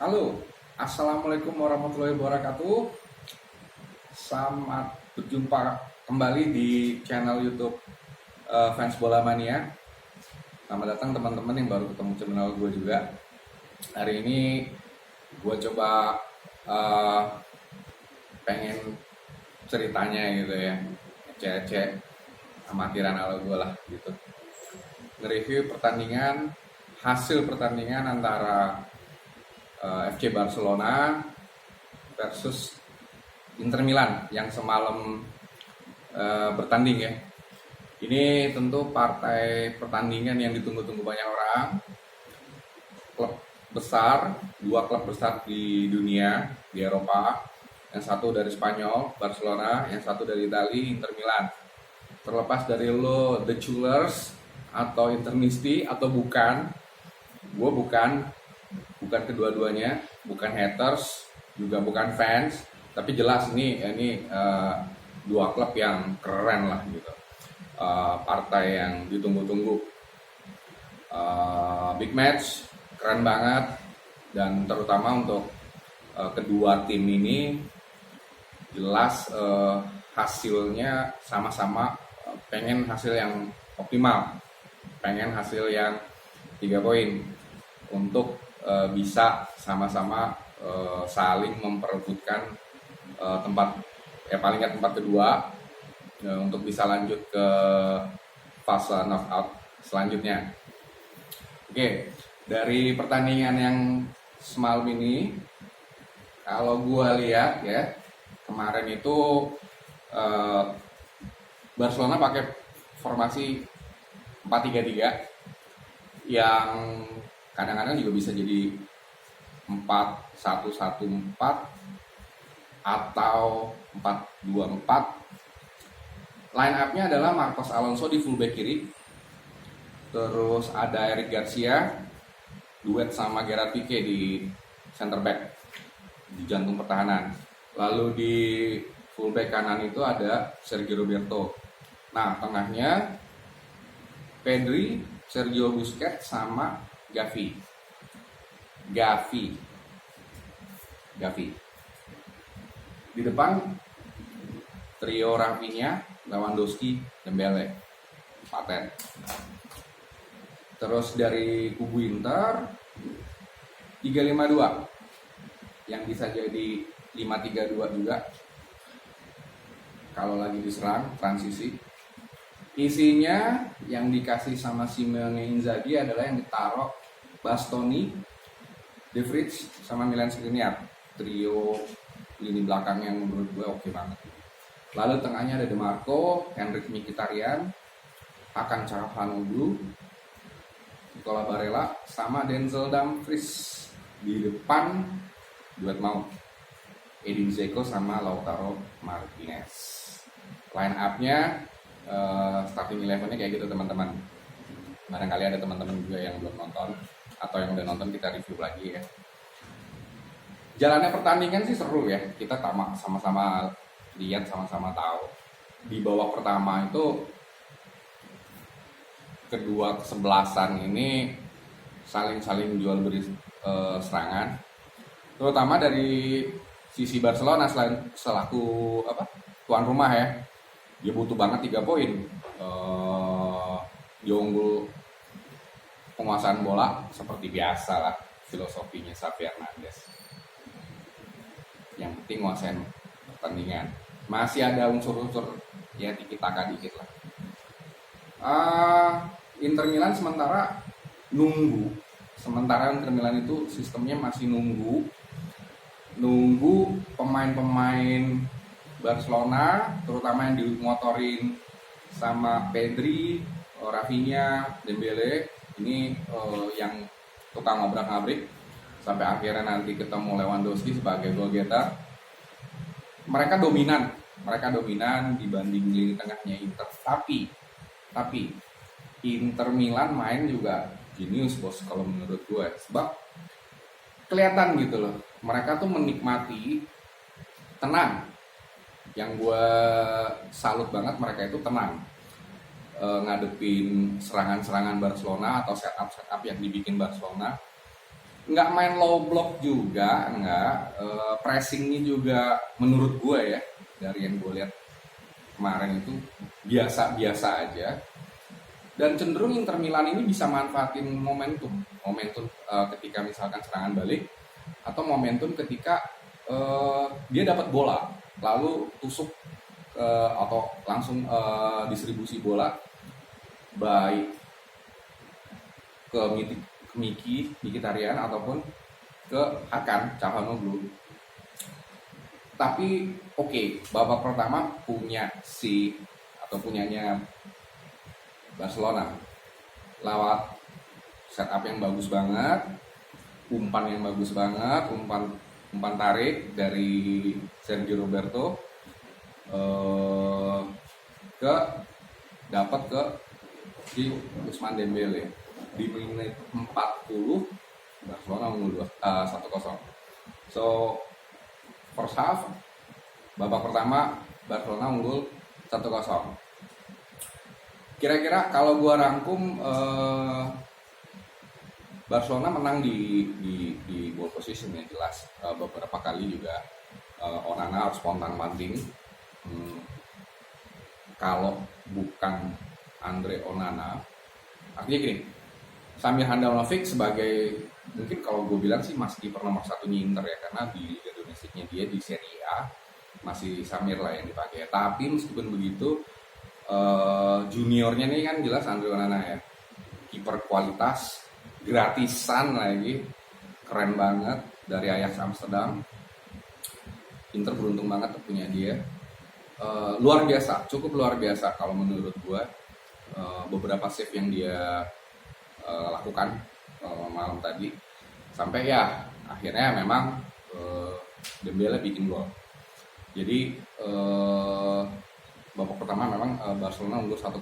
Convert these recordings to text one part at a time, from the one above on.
Halo, Assalamualaikum warahmatullahi wabarakatuh. Selamat berjumpa kembali di channel YouTube Fans Bola Mania. Selamat datang teman-teman yang baru ketemu channel gue juga. Hari ini gue coba pengen ceritanya gitu ya, cek amatiran ala gue lah gitu. Nge-review hasil pertandingan antara FC Barcelona versus Inter Milan yang semalam bertanding ya. Ini tentu pertandingan yang ditunggu-tunggu banyak orang. Klub besar, dua klub besar di dunia, di Eropa. Yang satu dari Spanyol, Barcelona, yang satu dari Italia, Inter Milan. Terlepas dari lo The Chulers atau Intermisti atau bukan, gue bukan kedua-duanya, bukan haters, juga bukan fans, tapi jelas ini dua klub yang keren lah gitu. Partai yang ditunggu-tunggu, big match, keren banget, dan terutama untuk kedua tim ini jelas hasilnya sama-sama pengen hasil yang optimal, pengen hasil yang 3 poin untuk bisa sama-sama saling memperebutkan tempat paling nggak tempat kedua untuk bisa lanjut ke fase knockout selanjutnya. Oke, dari pertandingan yang semalam ini, kalau gua lihat ya, kemarin itu Barcelona pakai formasi 4-3-3 yang kadang-kadang juga bisa jadi 4-1-1-4 atau 4-2-4. Line up-nya adalah Marcos Alonso di fullback kiri, terus ada Eric Garcia duet sama Gerard Pique di center back di jantung pertahanan. Lalu di fullback kanan itu ada Sergio Roberto. Nah, tengahnya Pedri, Sergio Busquets sama Gavi. Di depan trio Rafinha, Lewandowski, Dembele, paten. Terus dari kubu Inter 3-5-2 yang bisa jadi 5-3-2 juga kalau lagi diserang transisi. Isinya yang dikasih sama Simone Inzaghi adalah yang ditaruh Bastoni, De Vrij sama Milan Skriniar, trio lini belakang yang menurut gue oke banget. Lalu tengahnya ada De Marco, Henrik Mkhitaryan, Hakan Çalhanoğlu, Nicola Barella sama Denzel Dumfries. Di depan duet maut Edin Dzeko sama Lautaro Martinez. Line up-nya starting 11-nya kayak gitu teman-teman. Barangkali ada teman-teman juga yang belum nonton atau yang udah nonton, kita review lagi ya. Jalannya pertandingan sih seru ya. Kita sama-sama lihat, sama-sama tahu. Di babak pertama itu kedua kesebelasan ini saling jual beli serangan. Terutama dari sisi Barcelona selaku tuan rumah ya. Dia butuh banget 3 poin. Dia unggul penguasaan bola seperti biasa lah filosofinya Xavi Hernandez. Yang penting nguasain pertandingan. Masih ada unsur-unsur ya tiki-taka dikit lah. Inter Milan sementara Inter Milan itu sistemnya masih nunggu pemain-pemain Barcelona, terutama yang dimotorin sama Pedri, Rafinha, Dembele, ini yang tukang ngobrak-ngabrik sampai akhirnya nanti ketemu Lewandowski sebagai goal getter. Mereka dominan dibanding lini tengahnya Inter. Tapi Inter Milan main juga jenius bos kalau menurut gue, sebab kelihatan gitu loh, mereka tuh menikmati tenang. Yang gue salut banget, mereka itu tenang ngadepin serangan-serangan Barcelona atau setup yang dibikin Barcelona. nggak main low block juga, nggak. Pressingnya juga menurut gue ya, dari yang gue lihat kemarin itu biasa-biasa aja. Dan cenderung Inter Milan ini bisa manfaatin momentum ketika misalkan serangan balik, atau momentum ketika dia dapat bola lalu tusuk atau langsung distribusi bola baik ke Mkhitaryan ataupun ke Hakan Çalhanoğlu. Tapi oke, babak pertama punyanya Barcelona lewat setup yang bagus banget, umpan yang bagus banget, umpan tarik dari Sergio Roberto dapat ke Ousmane Dembele di menit 40. Barcelona unggul 1-0. So first half, babak pertama Barcelona unggul 1-0. Kira-kira kalau gua rangkum, Barcelona menang di ball position ya jelas. Beberapa kali juga Onana harus spontan banting. Kalau bukan Andre Onana, artinya gini, Samir Handanovic sebagai, mungkin kalau gue bilang sih masih kiper nomor 1-nya Inter ya, karena di Liga Domestiknya dia di Serie A masih Samir lah yang dipakai. Tapi meskipun begitu, juniornya nih kan jelas Andre Onana ya, kiper kualitas, gratisan lagi, keren banget, dari Ajax Amsterdam. Inter beruntung banget punya dia. Luar biasa, cukup luar biasa kalau menurut gue. Beberapa save yang dia lakukan malam tadi, sampai ya akhirnya memang Dembele bikin gol. Jadi babak pertama memang Barcelona unggul 1-0.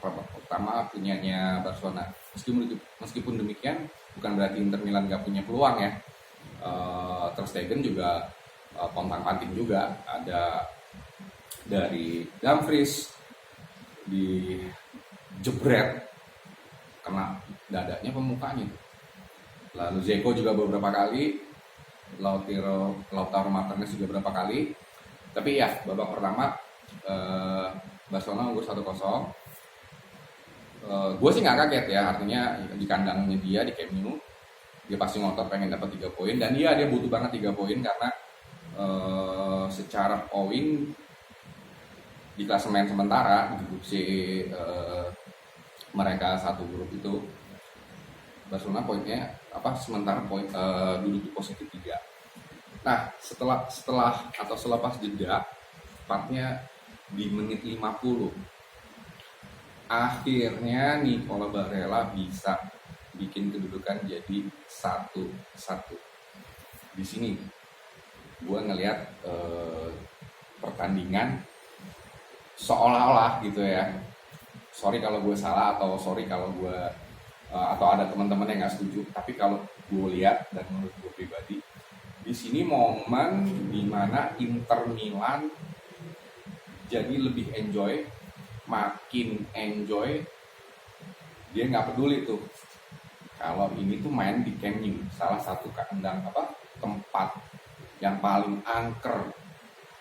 Babak pertama punyanya Barcelona. Meskipun demikian bukan berarti Inter Milan gak punya peluang ya. Ter Stegen juga pontang-panting juga, ada dari Dumfries di jebret kena dadanya pemukanya. Lalu Zeko juga beberapa kali, Lautaro Martinez juga beberapa kali. Tapi ya babak pertama Barcelona unggul 1-0. Gue sih nggak kaget ya, artinya di kandangnya dia di Camp Nou dia pasti ngotot pengen dapat 3 poin, dan dia butuh banget 3 poin karena secara poin di klasemen sementara di grup C, mereka satu grup itu, Barcelona poinnya sementara duduk di posisi 3. Nah setelah atau selepas jeda, tepatnya di menit 50, akhirnya Nicola Barella bisa bikin kedudukan jadi 1-1. Di sini gue ngelihat pertandingan seolah-olah gitu ya, sorry kalau gue salah, atau sorry kalau gue atau ada teman-teman yang nggak setuju, tapi kalau gue lihat dan menurut gue pribadi, di sini momen dimana Inter Milan jadi lebih enjoy, makin enjoy. Dia nggak peduli tuh kalau ini tuh main di Camp Nou, salah satu kandang tempat yang paling angker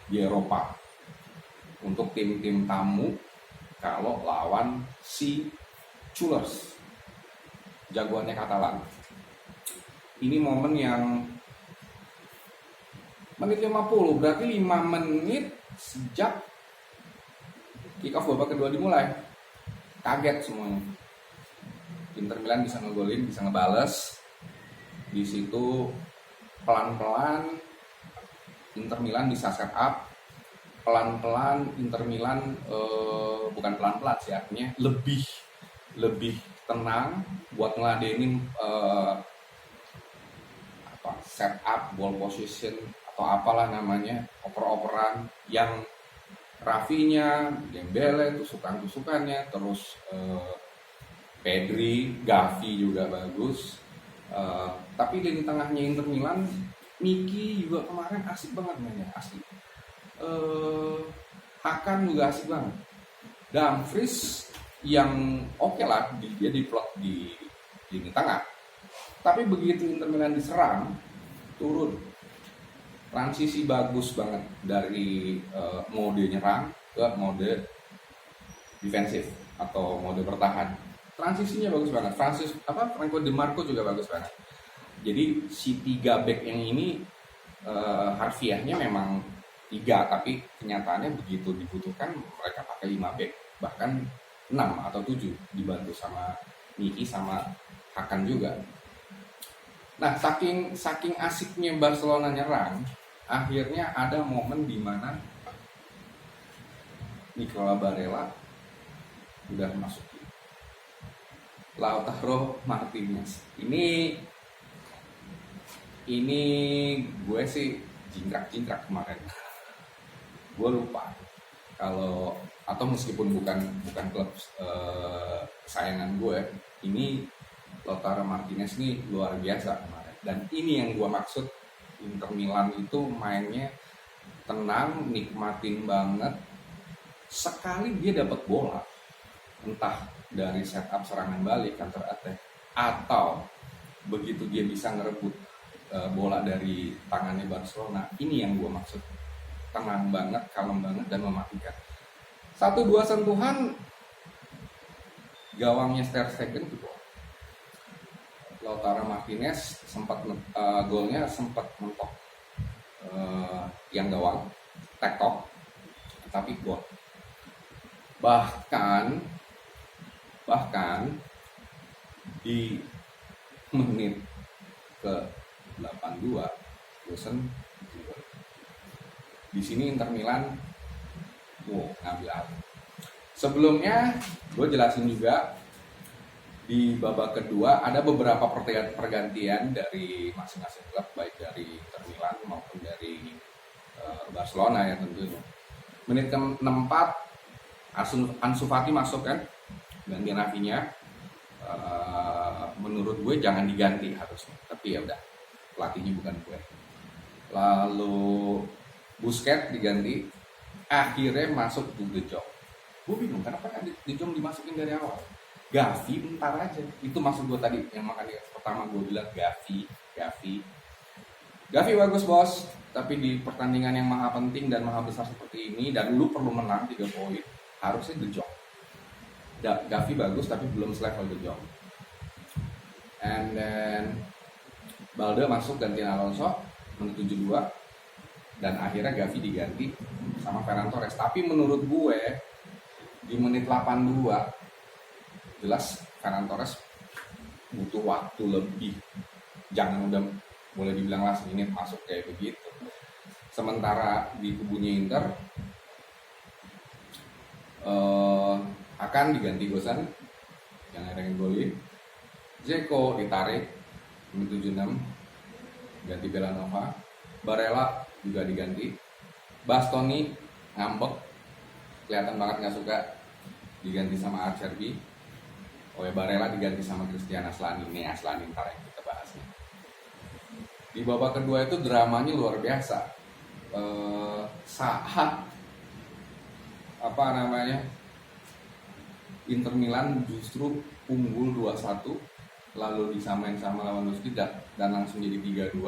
di Eropa untuk tim-tim tamu kalau lawan si Chulers, jagoannya Katalan. Ini momen yang menit 50, berarti 5 menit sejak kick off babak kedua dimulai. Kaget semuanya. Inter Milan bisa ngegolin, bisa ngebales. Di situ pelan-pelan Inter Milan bisa set up. Pelan-pelan Inter Milan bukan pelan-pelan sih, artinya lebih tenang buat ngeladenin set up, ball position atau apalah namanya, oper-operan yang Rafinya, Dembele tusukan-tusukannya, terus Pedri, Gavi juga bagus. Tapi lini tengahnya Inter Milan, Miki juga kemarin asik banget mainnya, asik. Hakan juga asik banget. Dumfries yang oke lah, dia di plot di lini tengah. Tapi begitu Inter Milan diserang, turun. Transisi bagus banget dari mode nyerang ke mode defensif atau mode bertahan. Transisinya bagus banget. Franco Di Marco juga bagus banget. Jadi si 3 back yang ini harfiahnya memang 3, tapi kenyataannya begitu dibutuhkan mereka pakai 5 back, bahkan 6 atau 7 dibantu sama Miki sama Hakan juga. Nah, saking asiknya Barcelona nyerang, akhirnya ada momen di mana Nicola Barella udah masukin Lautaro Martinez. Ini gue sih jingkrak kemarin. Gue lupa kalau atau meskipun bukan klub kesayangan gue, ini Lautaro Martinez ini luar biasa kemarin. Dan ini yang gue maksud, Inter Milan itu mainnya tenang, nikmatin banget. Sekali dia dapat bola, entah dari setup serangan balik, counter attack, atau begitu dia bisa ngerebut bola dari tangannya Barcelona, ini yang gue maksud. Tenang banget, kalem banget, dan mematikan. 1-2 sentuhan gawangnya Ter Stegen gitu. Lautaro Martinez sempat golnya sempat mentok yang gawang, tektok, tapi gol. Bahkan di menit ke 82 Gosen di sini Inter Milan ngambil alih. Sebelumnya gue jelasin juga di babak kedua ada beberapa pergantian dari masing-masing klub, baik dari Inter Milan maupun dari Barcelona ya tentunya. Menit ke-64 Ansu Fati masuk kan, ganti Rafinha. Menurut gue jangan diganti harusnya, tapi ya udah, pelatihnya bukan gue. Lalu Busquets diganti, akhirnya masuk De Jong. Gue bingung kenapa kan De Jong dimasukin dari awal. Gavi bentar aja, itu maksud gue tadi yang makanya pertama gue bilang Gavi bagus bos, tapi di pertandingan yang maha penting dan maha besar seperti ini dan lu perlu menang 3 poin, harusnya De Jong. Gavi bagus tapi belum selevel De Jong. And then Balde masuk gantiin Alonso menit 72 dan akhirnya Gavi diganti sama Ferran Torres. Tapi menurut gue di menit 82 jelas Ferran Torres butuh waktu lebih, jangan udah boleh dibilang last minute masuk kayak begitu. Sementara di kubunya Inter akan diganti Gosen yang ada golin, Dzeko ditarik menit 76 ganti Belanova, Barella juga diganti, Bastoni ngambek kelihatan banget nggak suka, diganti sama Acerbi. Barella diganti sama Christian Aslani. Ini Aslani ntar yang kita bahas nih. Di babak kedua itu dramanya luar biasa. Saat Inter Milan justru unggul 2-1, lalu disamain sama Lewandowski dan langsung jadi 3-2.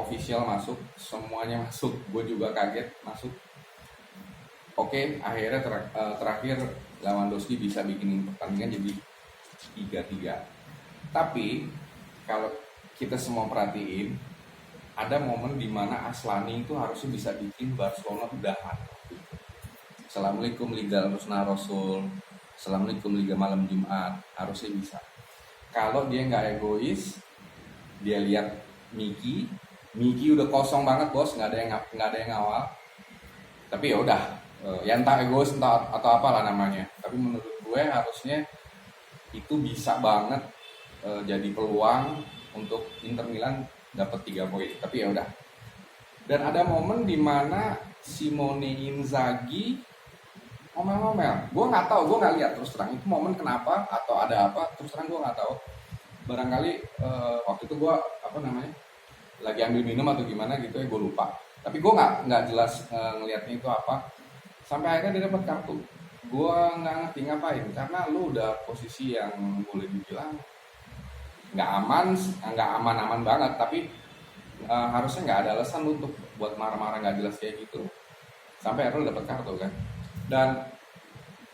Official masuk, semuanya masuk. Gue juga kaget masuk. Oke, akhirnya terakhir Lewandowski bisa bikinin pertandingan jadi 3-3. Tapi kalau kita semua perhatiin, ada momen di mana Aslani itu harusnya bisa bikin Barcelona udahan. Assalamualaikum Liga Rusna Rasul, Assalamualaikum Liga Malam Jumat, harusnya bisa. Kalau dia nggak egois, dia lihat Miki udah kosong banget bos, nggak ada yang ngawal. Tapi ya udah, ya entah egois entah atau apalah namanya. Tapi menurut gue harusnya itu bisa banget jadi peluang untuk Inter Milan dapat 3 poin. Tapi ya udah. Dan ada momen di mana Simone Inzaghi ngomel-ngomel. Gue nggak tahu, gue nggak lihat terus terang itu momen kenapa atau ada apa, terus terang gue nggak tahu. Barangkali waktu itu gue lagi ambil minum atau gimana gitu ya, gue lupa. Tapi gue nggak jelas ngelihatnya itu apa. Sampai akhirnya dia dapat kartu. Gue nggak ngerti ngapain karena lu udah posisi yang boleh dibilang nggak aman-aman banget, tapi harusnya nggak ada alasan lu untuk buat marah-marah nggak jelas kayak gitu sampai akhirnya lu dapet kartu kan. Dan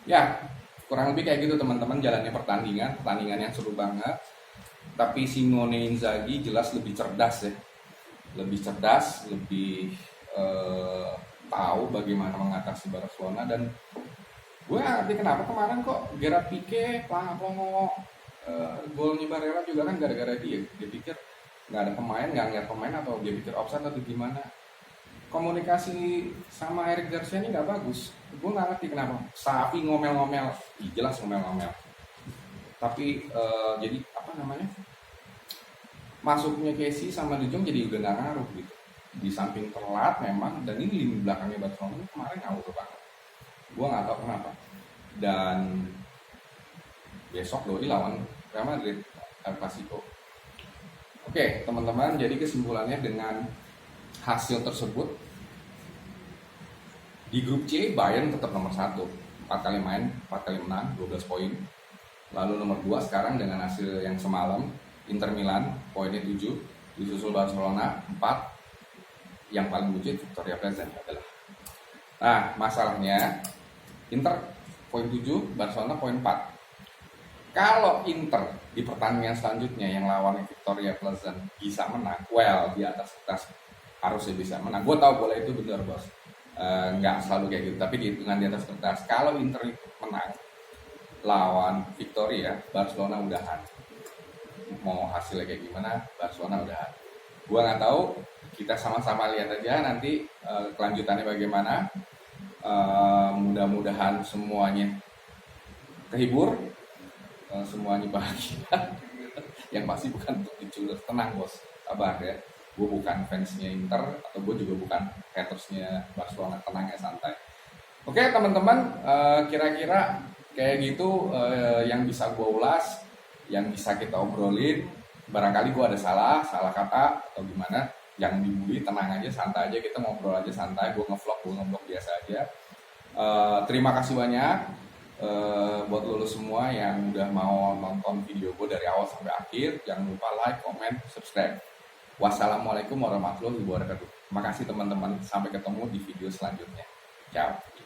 ya kurang lebih kayak gitu teman-teman jalannya pertandingan yang seru banget. Tapi Simone Inzaghi jelas lebih cerdas ya, lebih tahu bagaimana mengatasi Barcelona. Dan gue nggak ngerti kenapa kemarin kok Gerard Pique pelongo golnya Barella juga kan gara-gara dia pikir nggak ada pemain, nggak ngeliat pemain, atau dia pikir offside atau gimana. Komunikasi sama Eric Garcia ini nggak bagus. Gue nggak ngerti kenapa. Sapi ngomel-ngomel, jelas ngomel-ngomel. Tapi jadi apa namanya? Masuknya Casey sama De Jong jadi udah nggak ngaruh gitu. Di samping telat memang, dan ini lini belakangnya Barcelona kemarin ngawur banget. Gue nggak tahu kenapa. Dan besok doi lawan Real Madrid, El Clasico. Oke, teman-teman, jadi kesimpulannya dengan hasil tersebut di grup C Bayern tetap nomor 1, 4 kali main, 4 kali menang, 12 poin. Lalu nomor 2 sekarang dengan hasil yang semalam Inter Milan poinnya 7, disusul Barcelona 4, yang paling lucu Victoria Pleasant adalah. Nah, masalahnya Inter poin 7, Barcelona poin 4. Kalau Inter di pertandingan selanjutnya yang lawannya Victoria Pleasant bisa menang, well, di atas kertas harusnya bisa menang. Gue tahu bola itu benar bos, nggak selalu kayak gitu, tapi dihitungan di atas kertas. Kalau Inter itu menang lawan Victoria, Barcelona udahan. Mau hasilnya kayak gimana, Barcelona udahan. Gue nggak tahu, kita sama-sama lihat aja nanti kelanjutannya bagaimana. Mudah-mudahan semuanya terhibur, semuanya bahagia. Yang pasti bukan untuk diculur, tenang bos, sabar ya. Gue bukan fansnya Inter, atau gue juga bukan hatersnya Barcelona, tenang ya, santai. Oke teman-teman, kira-kira kayak gitu yang bisa gue ulas, yang bisa kita obrolin. Barangkali gue ada salah kata atau gimana, jangan dibully, tenang aja, santai aja, kita ngobrol aja santai. Gue ngevlog biasa aja. Terima kasih banyak buat lo semua yang udah mau nonton video gue dari awal sampai akhir. Jangan lupa like, comment, subscribe. Wassalamualaikum warahmatullahi wabarakatuh. Terima kasih teman-teman, sampai ketemu di video selanjutnya. Ciao.